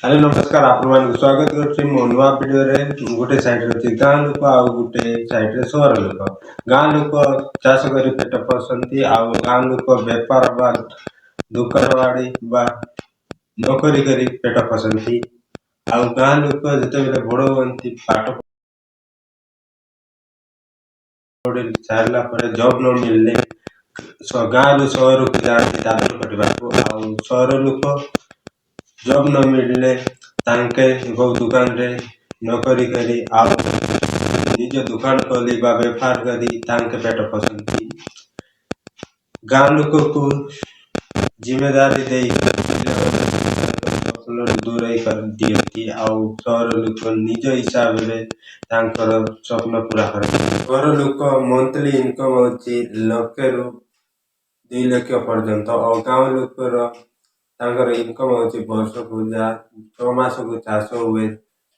Hello नमस्कार आपण स्वागत करछि मो नुआ वीडियो रे गोटे साइड रे गाँ लोक आ गोटे साइड रे सहर लोक गाँ लोक चाष करी पेट पोषंती आ गाँ लोक व्यापार बा दुकान वाड़ी बा नौकरी करी पेट पोषंती आ गाँ लोक जते बड़ हुअंती पाठ पढ़ी सारला पर जॉब न मिलले गाँ रू सहर को जाती दादन कटवा आ सहर लोक जॉब न मिलले तांके दुकान रे नौकरी करी आ निज दुकान खोली बा व्यापार करी तांके पेट पोषंती गाँ लोक को जिम्मेदारी दे दूर कर दियंती आउ सहर लोक निज हिसाब रे तांकर स्वप्न पूरा कर सहर लोक मंथली इनकम होची लक्षे रु 2 लाख पर्यंत और गाँव लोकर तांकर इनकम होची वर्ष को जा 6 मास को चाष हुए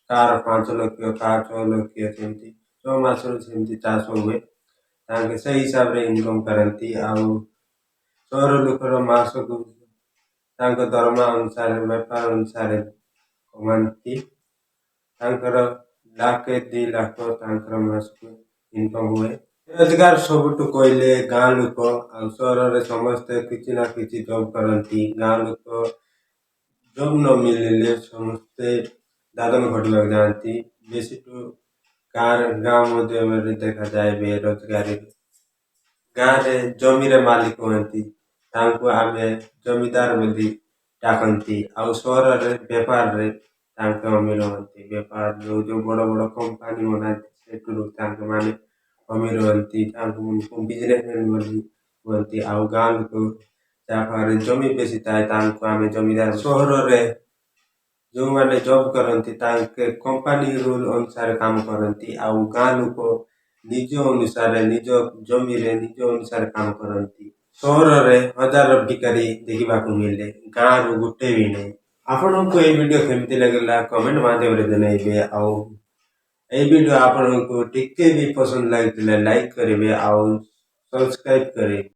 कार 5 लाख कार 6 लाख सेमती 6 मास रो सेमती चाष हुए तांके से हिसाब रे इनकम करंती आउ सहर लोकर मास को तांकर दरमा अनुसार व्यापार अनुसार कमांती तांकर लाख 2 लाख तांकर मास को इनकम हुए रोजगार सबुठ कहले गाँ लोक आ सहर रे समस्ते किछि ना किछि जॉब करंती गाँ लोक जॉब न मिलले समस्ते दादन घटवा जाती बेसी तो गाँव मध्य देखा जाए बेरोजगारी गाँ रे जमी रे मालिक हुअंती तांको आमे जमीदार बोली डाकंती आ सहर रे व्यापार रे तांके अमीर हुअंती व्यापार जो बड़ बड़ कंपनी बनाती सेठु तांके माने अमीर हुअंती तांको बिजनेसमैन बोली हुअंती आ गाँ लोक जाफारे जमी बेसी थाए तांको आमे जमीदार सहर रे जो माने जॉब करंती तांके कंपनी रूल अनुसार काम करंती आ गाँ लोक निज अनुसार निज जमी रे निज अनुसार काम करंती सहर रे हजार भिखारी देखा मिले गाँ रु गोटे भी नहीं आपण को ये वीडियो केमती लगला कमेंट माध्यम रे जणाइबे आ ए वीडियो आपण को टिके भी पसंद लागितले लाइक करिवे आ सब्सक्राइब करिवे।